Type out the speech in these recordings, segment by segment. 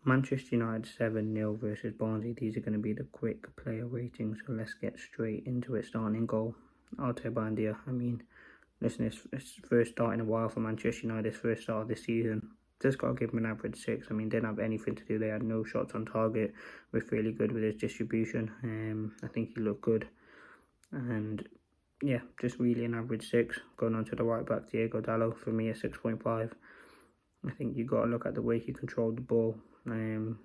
Manchester United 7-0 versus Barnsley. These are going to be the quick player ratings, so let's get straight into it. Starting in goal, Arte Bandia. I mean, listen, it's first start in a while for Manchester United, his first start of this season. Just got to give him an average 6. I mean, didn't have anything to do. They had no shots on target. Was really good with his distribution. I think he looked good. And yeah, just really an average 6. Going on to the right back, Diego Dallo, for me a 6.5. I think you got to look at the way he controlled the ball. Didn't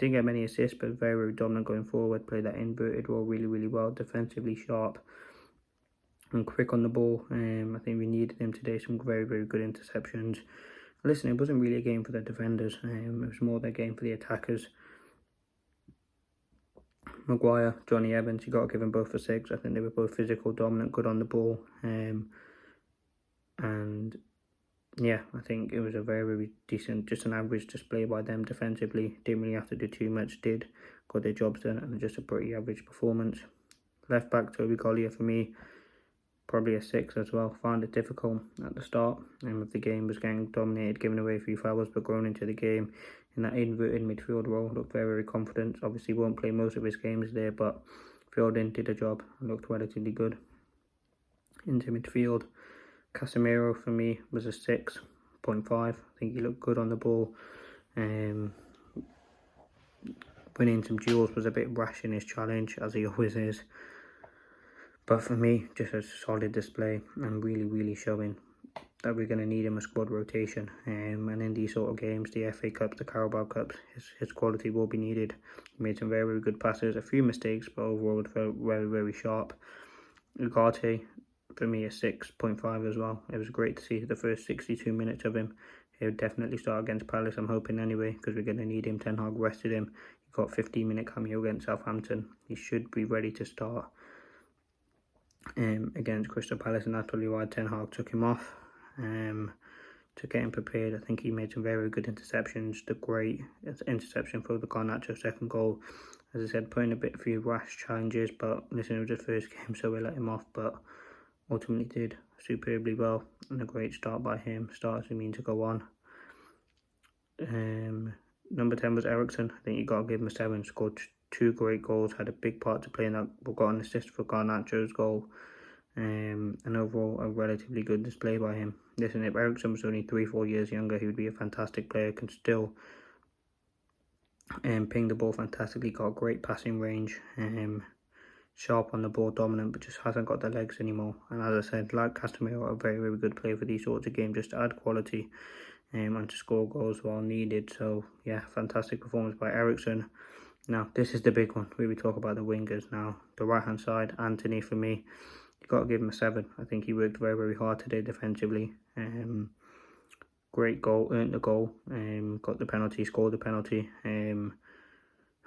get many assists, but very, very dominant going forward. Played that inverted role really, really well. Defensively sharp and quick on the ball. I think we needed him today. Some very, very good interceptions. Listen, it wasn't really a game for the defenders. It was more the game for the attackers. Maguire, Johnny Evans, you got to give them both a 6. I think they were both physical, dominant, good on the ball. And yeah, I think it was a very, very decent, just an average display by them defensively. Didn't really have to do too much, got their jobs done, and just a pretty average performance. Left back, Toby Collier, for me, probably a 6 as well. Found it difficult at the start of the game, was getting dominated, giving away a few fouls, but growing into the game in that inverted midfield role, looked very, very confident. Obviously won't play most of his games there, but filled in, did a job, and looked relatively good. Into midfield, Casemiro for me was a 6.5. I think he looked good on the ball. Winning some duels was a bit rash in his challenge, as he always is. But for me, just a solid display and really, really showing that we're going to need him a squad rotation. And in these sort of games, the FA Cups, the Carabao Cups, his quality will be needed. He made some very, very good passes, a few mistakes, but overall it felt very, very sharp. Ugarte, for me, a 6.5 as well. It was great to see the first 62 minutes of him. He'll definitely start against Palace, I'm hoping anyway, because we're going to need him. Ten Hag rested him. He got a 15-minute cameo against Southampton. He should be ready to start against Crystal Palace, and that's probably why Ten Hag took him off to get him prepared. I think he made some very good interceptions. The great interception for the Garnacho second goal. As I said, putting a few rash challenges, but listen, it was his first game, so we let him off, but ultimately did superbly well, and a great start by him. Starts to mean to go on. Number 10 was Ericsson. I think you got to give him a 7. Scored 2 great goals, had a big part to play in that. We got an assist for Garnacho's goal. And overall, a relatively good display by him. Listen, if Ericsson was only 3-4 years younger, he would be a fantastic player. Can still ping the ball fantastically. Got great passing range. Sharp on the ball, dominant, but just hasn't got the legs anymore. And as I said, like Casemiro, a very, very good player for these sorts of games, just to add quality and to score goals while needed. So yeah, fantastic performance by Ericsson. Now this is the big one. We talk about the wingers now. The right hand side, Antony, for me, you got to give him a 7. I think he worked very, very hard today defensively. Great goal, earned the goal, got the penalty, scored the penalty.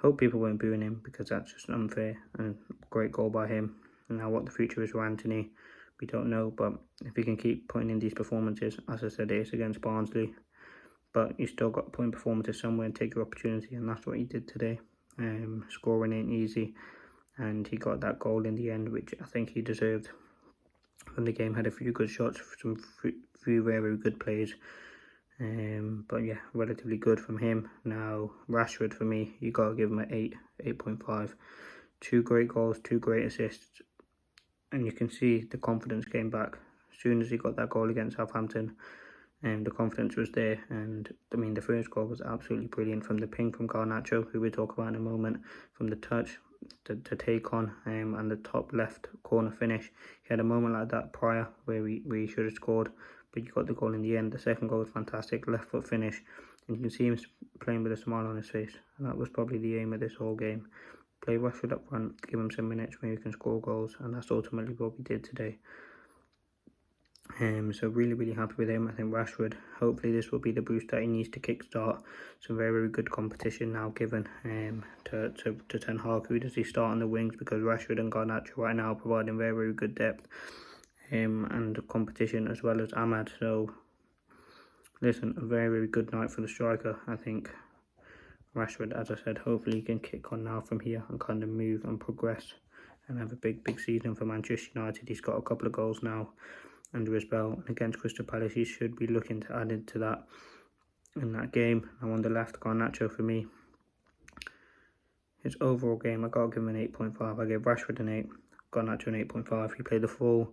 Hope people weren't booing him, because that's just unfair. And great goal by him. And now what the future is for Antony, we don't know. But if he can keep putting in these performances, as I said, it's against Barnsley, but you still got to put in performances somewhere and take your opportunity, and that's what he did today. Scoring ain't easy, and he got that goal in the end, which I think he deserved. From the game, had a few good shots, some few very, very good plays. But yeah, relatively good from him. Now Rashford, for me, you got to give him an 8.5. 2 great goals, 2 great assists, and you can see the confidence came back as soon as he got that goal against Southampton. And the confidence was there. And I mean, the first goal was absolutely brilliant, from the ping from Garnacho, who we'll talk about in a moment, from the touch to take on, and the top left corner finish. He had a moment like that prior where we should have scored, but you got the goal in the end. The second goal was fantastic, left foot finish, and you can see him playing with a smile on his face, and that was probably the aim of this whole game. Play Rashford up front, give him some minutes where you can score goals, and that's ultimately what we did today. So really, really happy with him. I think Rashford, hopefully this will be the boost that he needs to kickstart some very, very good competition now given to Ten Hag. Who does he start on the wings? Because Rashford and Garnacho right now are providing very, very good depth and competition, as well as Ahmad. So listen, a very, very good night for the striker. I think Rashford, as I said, hopefully he can kick on now from here and kind of move and progress and have a big, big season for Manchester United. He's got a couple of goals now under his belt, and against Crystal Palace he should be looking to add into that in that game. Now on the left, Garnacho for me, his overall game, I gotta give him an 8.5. I gave Rashford an 8, Garnacho an 8.5. He played the full.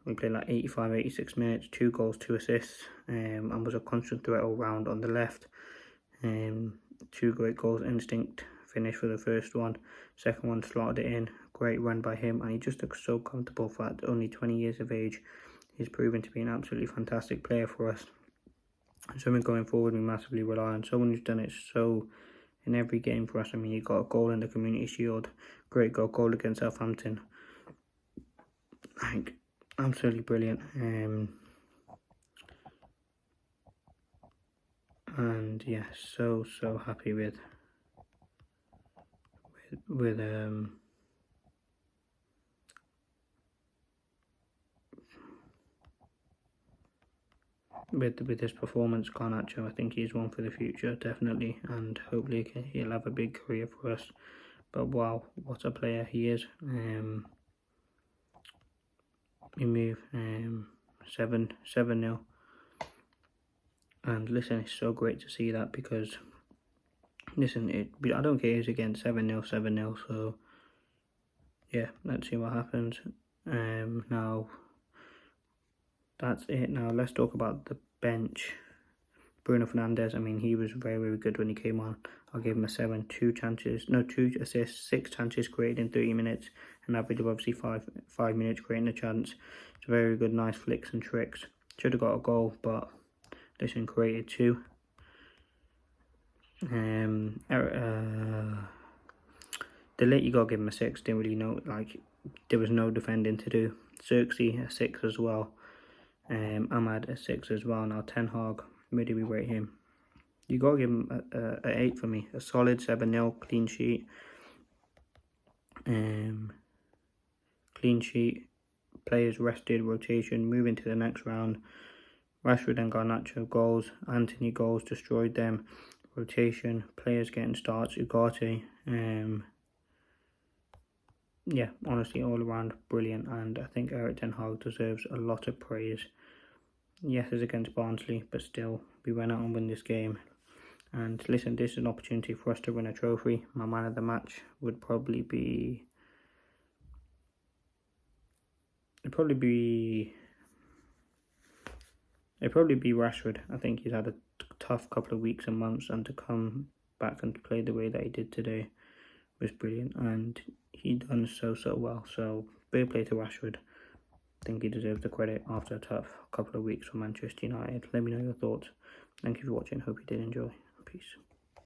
We played like 85, 86 minutes, 2 goals, 2 assists, and was a constant threat all round on the left. 2 great goals, instinct finish for the first one. Second one slotted it in. Great run by him, and he just looks so comfortable for at only 20 years of age. He's proven to be an absolutely fantastic player for us. Someone going forward, we massively rely on. Someone who's done it so in every game for us. I mean, he got a goal in the Community Shield, great goal against Southampton. Like, absolutely brilliant. And yeah, so happy with his performance. Garnacho, I think he's one for the future, definitely, and hopefully he'll have a big career for us. But wow, what a player he is. We move 7-0, and listen, it's so great to see that, because listen, I don't care who's against 7-0, so yeah, let's see what happens. Now that's it. Now let's talk about the bench. Bruno Fernandes, I mean, he was very good when he came on. I'll give him a 7. 2 assists, 6 chances created in 30 minutes, an average of obviously 5 minutes creating a chance. It's very good, nice flicks and tricks. Should have got a goal, but listen, created 2. The late, you gotta give him a 6. Didn't really know, like, there was no defending to do. Xerxes a 6 as well. Ahmad a 6 as well. Now Ten Hag, where do we rate him? You gotta give him a 8 for me. A solid 7-0 clean sheet. Clean sheet. Players rested, rotation, moving to the next round. Rashford and Garnacho goals. Antony goals, destroyed them. Rotation, players getting starts. Ugarte. Yeah, honestly, all around brilliant, and I think Erik Ten Hag deserves a lot of praise. Yes, it's against Barnsley, but still, we went out and won this game. And listen, this is an opportunity for us to win a trophy. My man of the match would probably be... It'd probably be Rashford. I think he's had a tough couple of weeks and months, and to come back and play the way that he did today was brilliant, and he done so well. So fair play to Rashford. I think he deserves the credit after a tough couple of weeks for Manchester United. Let me know your thoughts. Thank you for watching. Hope you did enjoy. Peace.